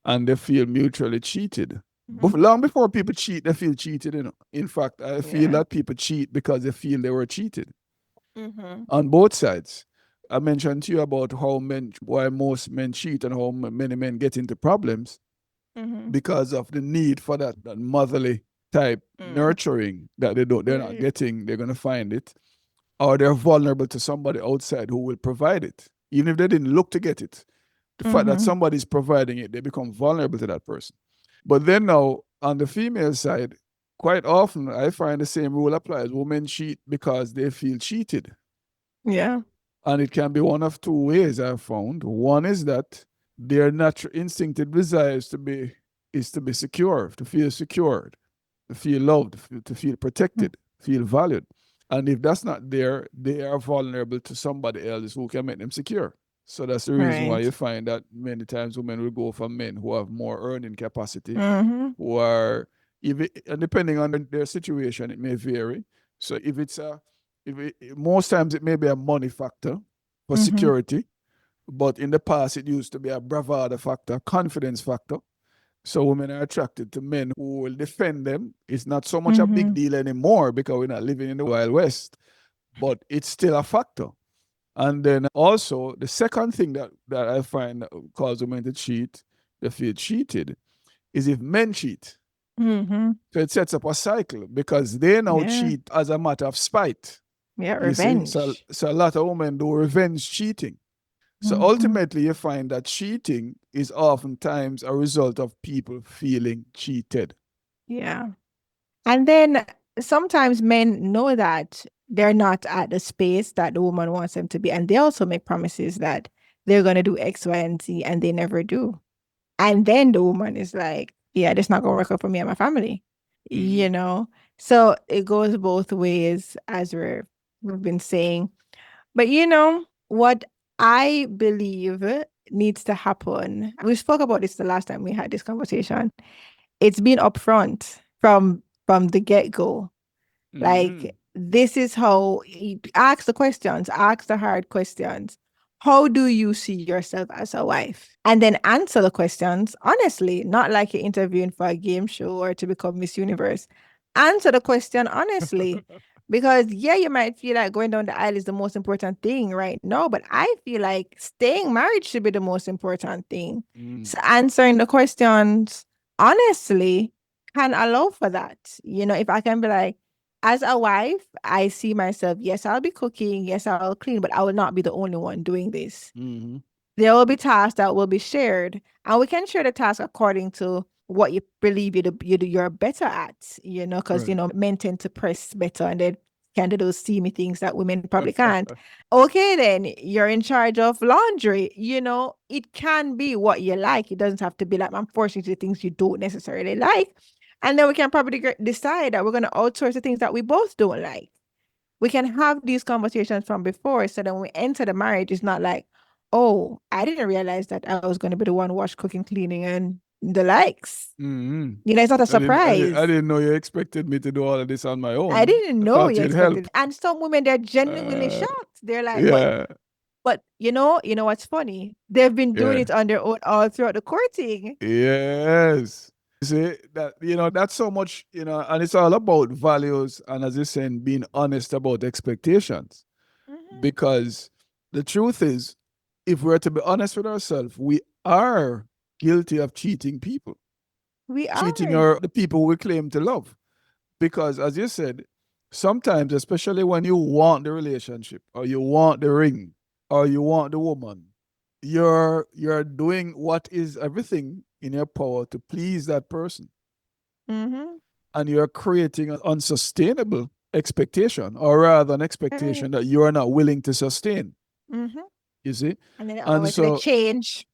and they feel mutually cheated. But Mhm. long before people cheat, they feel cheated. In fact, I feel Yeah. that people cheat because they feel they were cheated Mm-hmm. on both sides. I mentioned to you about why most men cheat and how many men get into problems Mm-hmm. because of the need for that motherly type Mm. nurturing that they're not Right. getting. They're gonna find it, or they're vulnerable to somebody outside who will provide it, even if they didn't look to get it. The fact that Mm-hmm. somebody's providing it, they become vulnerable to that person. But then now, on the female side, quite often I find the same rule applies. Women cheat because they feel cheated. Yeah. And it can be one of two ways I've found. One is that their natural instinctive desire is to be secure, to feel secured, to feel loved, to feel protected, feel valued. And if that's not there, they are vulnerable to somebody else who can make them secure. So that's the reason why Right. you find that many times women will go for men who have more earning capacity, Mm-hmm. who are even, and depending on their situation, it may vary. So if it's a if it, most times it may be a money factor for Mm-hmm. security, but in the past it used to be a bravado factor, confidence factor. So women are attracted to men who will defend them. It's not so much a big Mm-hmm. deal anymore because we're not living in the Wild West, but it's still a factor. And then also the second thing that I find causes women to cheat, they feel cheated, is if men cheat. Mm-hmm. So it sets up a cycle because they now Yeah. cheat as a matter of spite. Yeah, You see, so revenge. a lot of women do revenge cheating. So Hmm. ultimately, you find that cheating is oftentimes a result of people feeling cheated. Yeah. And then sometimes men know that they're not at the space that the woman wants them to be. And they also make promises that they're going to do X, Y, and Z, and they never do. And then the woman is like, yeah, this not going to work out for me and my family, Mm-hmm. you know? So it goes both ways, as we've been saying. But what I believe needs to happen, we spoke about this the last time we had this conversation. It's been upfront from the get-go. Mm-hmm. Like, this is how ask the questions, ask the hard questions. How do you see yourself as a wife? And then answer the questions honestly, not like you're interviewing for a game show or to become Miss Universe. Answer the question honestly. Because yeah, you might feel like going down the aisle is the most important thing right now, but I feel like staying married should be the most important thing. Mm. So answering the questions honestly can allow for that. If I can be like, as a wife, I see myself, yes, I'll be cooking, yes, I'll clean, but I will not be the only one doing this. Mm-hmm. There will be tasks that will be shared, and we can share the task according to what you believe you're better at, because, Right. men tend to press better and they can do those steamy things that women probably can't. Okay, then you're in charge of laundry. It can be what you like. It doesn't have to be like I'm forcing you to things you don't necessarily like. And then we can probably decide that we're going to outsource the things that we both don't like. We can have these conversations from before. So then when we enter the marriage, it's not like, oh, I didn't realize that I was going to be the one wash, cooking, cleaning, and the likes. Mm-hmm. It's not a I surprise. didn't know you expected me to do all of this on my I own. didn't I know thought you you'd expected. help. And some women, they're genuinely Uh, shocked. They're like, but yeah, what's funny? They've been doing yeah, it on their own all throughout the courting. yes. You see that that's so much and it's all about values and, as you're saying, being honest about expectations. Hmm. Because the truth is, if we're to be honest with ourselves, we are guilty of cheating people, We cheating are. the people we claim to love. Because, as you said, sometimes, especially when you want the relationship or you want the ring or you want the woman, you're doing what is everything in your power to please that person, Hmm. and you're creating an unsustainable expectation, or rather an Right. expectation that you are not willing to sustain. Hmm. You see, And then and always the so change.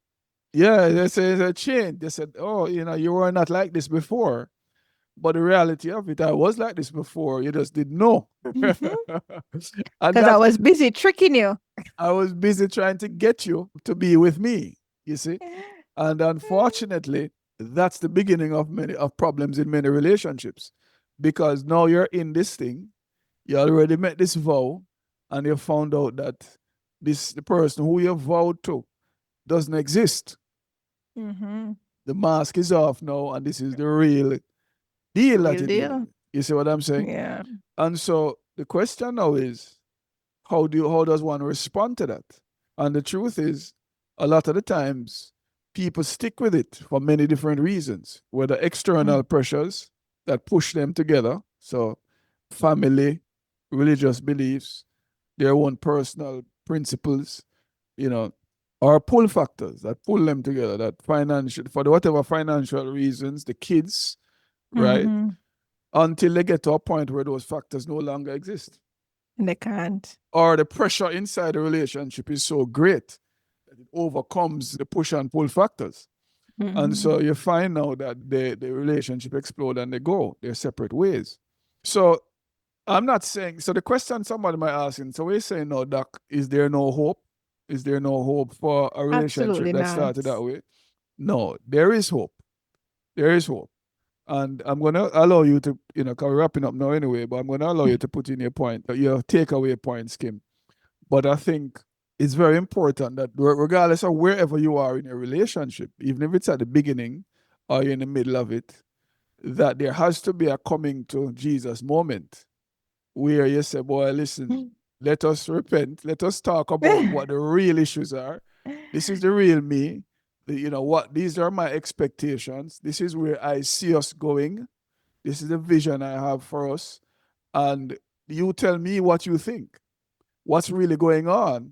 yeah, they say it's a change. They said, oh, you were not like this before. But the reality of it, I was like this before. You just didn't know. Hmm. And Because I that was busy tricking you. I was busy trying to get you to be with me, you see? And unfortunately, that's the beginning of many of problems in many relationships. Because now you're in this thing, you already met this vow, and you found out that the person who you vowed to doesn't exist. Hmm. The mask is off now, and this is the real deal that Real you're dealing deal. with. You see what I'm saying? Yeah. And so the question now is, how does one respond to that? And the truth is, a lot of the times, people stick with it for many different reasons, whether external pressures that push them together, so family, religious beliefs, their own personal principles, you know, or pull factors that pull them together, that financial, for whatever financial reasons, the kids, right? Mm-hmm. Until they get to a point where those factors no longer exist. And they can't. Or the pressure inside the relationship is so great that it overcomes the push and pull factors. And Mm-hmm. so you find now that the relationship explode and they go their separate ways. So I'm not saying, so the question somebody might ask, so we're saying, no, Doc, is there no hope? Is there no hope for a relationship Absolutely that not. started that way? No, there is hope. There is hope. And I'm going to allow you to, because we're wrapping up now anyway, but I'm going to allow you to put in your takeaway points, Kim. But I think it's very important that regardless of wherever you are in your relationship, even if it's at the beginning or you're in the middle of it, that there has to be a coming to Jesus moment where you say, boy, listen, let us repent. Let us talk about what the real issues are. This is the real me. What these are my expectations. This is where I see us going. This is the vision I have for us. And You tell me what you think, what's really going on.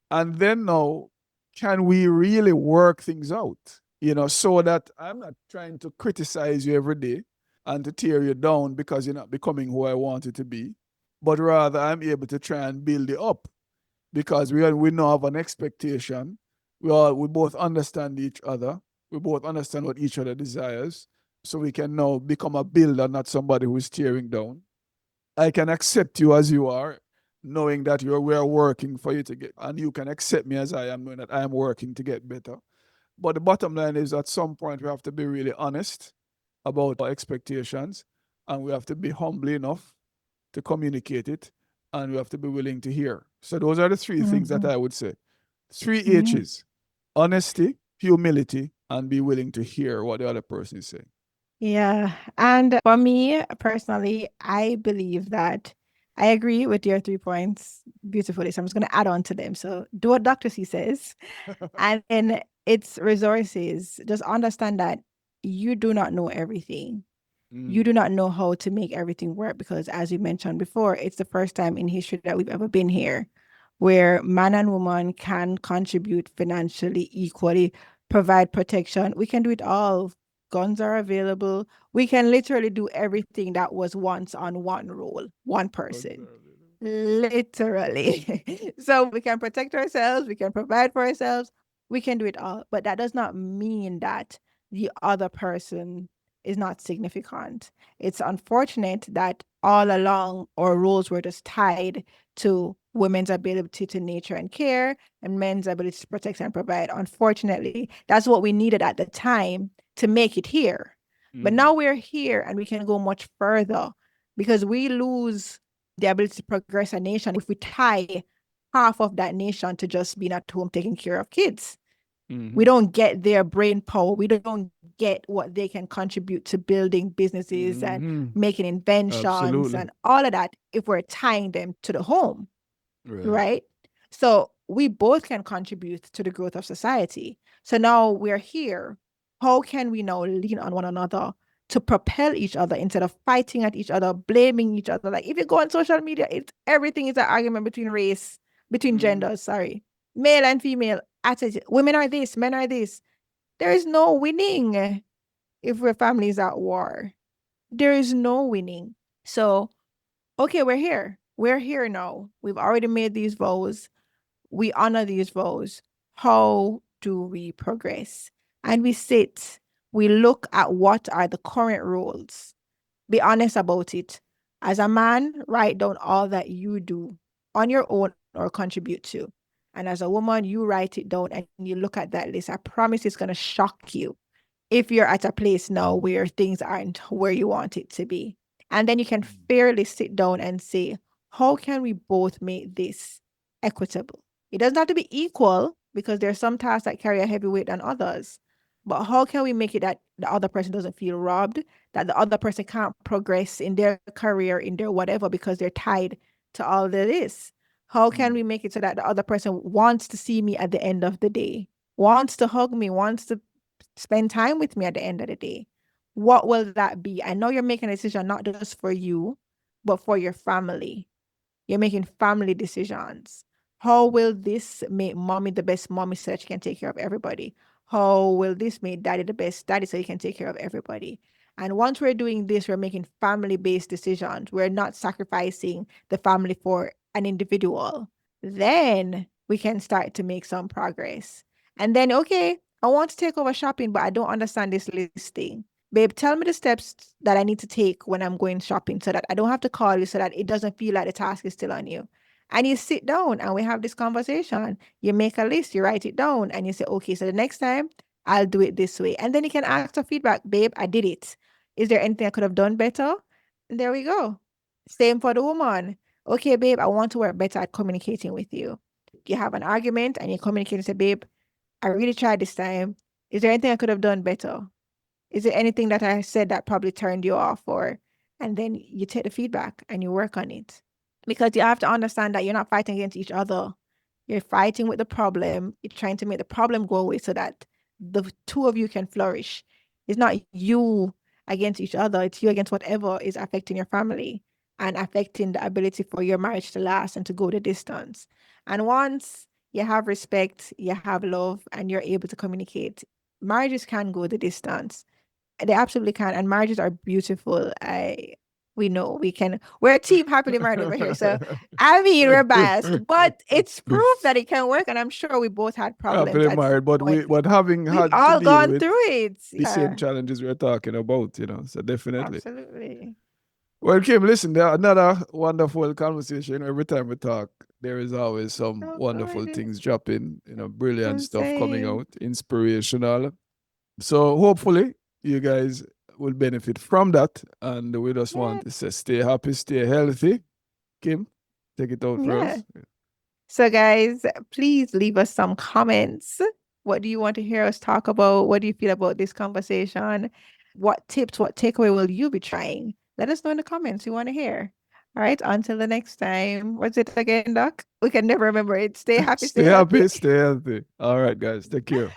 And then now, can we really work things out? So that I'm not trying to criticize you every day and to tear you down because you're not becoming who I want you to be, but rather I'm able to try and build you up because we now have an expectation. We both understand each other. We both understand what each other desires. So we can now become a builder, not somebody who is tearing down. I can accept you as you are, knowing that we're working for you to get, and you can accept me as I am, knowing that I am working to get better. But the bottom line is at some point we have to be really honest about our expectations, and we have to be humble enough to communicate it, and we have to be willing to hear. So those are the three things that I would say. Three Yeah. H's: honesty, humility, and be willing to hear what the other person is saying. Yeah. And for me personally, I believe that I agree with your 3 points beautifully. So I'm just going to add on to them. So do what Dr. C says. And then it's resources. Just understand that you do not know everything. You do not know how to make everything work because, as we mentioned before, it's the first time in history that we've ever been here where man and woman can contribute financially equally, provide protection. We can do it all. Guns are available. We can literally do everything that was once on one role, one person. Literally. So we can protect ourselves, we can provide for ourselves, we can do it all. But that does not mean that the other person is not significant. It's unfortunate that all along our roles were just tied to women's ability to nurture and care and men's ability to protect and provide. Unfortunately, that's what we needed at the time to make it here. But now we're here and we can go much further because we lose the ability to progress a nation if we tie half of that nation to just being at home taking care of kids. We don't get their brain power. We don't get what they can contribute to building businesses and making inventions and all of that if we're tying them to the home, right? So we both can contribute to the growth of society. So now we're here. How can we now lean on one another to propel each other instead of fighting at each other, blaming each other? Like if you go on social media, it's everything is an argument between race, between genders, sorry, male and female. Women are this, men are this. There is no winning if we're families at war. There is no winning. So, okay, we're here. We're here now. We've already made these vows. We honor these vows. How do we progress? And we sit, we look at what are the current rules. Be honest about it. As a man, write down all that you do on your own or contribute to. And as a woman, you write it down and you look at that list. I promise it's going to shock you if you're at a place now where things aren't where you want it to be. And then you can fairly sit down and say, how can we both make this equitable? It doesn't have to be equal because there are some tasks that carry a heavy weight than others. But how can we make it that the other person doesn't feel robbed, that the other person can't progress in their career, in their whatever, because they're tied to all of this? How can we make it so that the other person wants to see me at the end of the day, wants to hug me, wants to spend time with me at the end of the day? What will that be? I know you're making a decision not just for you, but for your family. You're making family decisions. How will this make mommy the best mommy so that she can take care of everybody? How will this make daddy the best daddy so he can take care of everybody? And once we're doing this, we're making family-based decisions. We're not sacrificing the family for an individual. Then we can start to make some progress. And then, okay, I want to take over shopping, but I don't understand this listing. Babe, tell me the steps that I need to take when I'm going shopping so that I don't have to call you, so that it doesn't feel like the task is still on you. And you sit down and we have this conversation. You make a list, you write it down, and you say, okay, so the next time I'll do it this way. And then you can ask for feedback. Babe, I did it. Is there anything I could have done better? And there we go. Same for the woman. Okay, babe, I want to work better at communicating with you. You have an argument and you communicate and say, babe, I really tried this time. Is there anything I could have done better? Is there anything that I said that probably turned you off? Or, and then you take the feedback and you work on it. Because you have to understand that you're not fighting against each other. You're fighting with the problem. You're trying to make the problem go away so that the two of you can flourish. It's not you against each other. It's you against whatever is affecting your family. and affecting the ability for your marriage to last and to go the distance. And once you have respect, you have love, and you're able to communicate, marriages can go the distance. They absolutely can. And marriages are beautiful. We know we can. We're a team happily married over here. So I mean we're biased, but it's proof that it can work. And I'm sure we both had problems Happily at some married, but point. having We've had to all deal gone with through it. the same Yeah, challenges we're talking about, so definitely. absolutely. Well, Kim, listen, there another wonderful conversation. Every time we talk, there is always some So wonderful good. things dropping, brilliant I'm stuff coming saying, out, inspirational. So hopefully you guys will benefit from that. And we just yeah, want to say stay happy, stay healthy. Kim, take it out for yeah. us. So, guys, please leave us some comments. What do you want to hear us talk about? What do you feel about this conversation? What tips, what takeaway will you be trying? Let us know in the comments. We want to hear. All right. Until the next time. What's it again, Doc? We can never remember it. Stay happy, stay Stay healthy. happy, stay healthy. All right, guys, take care.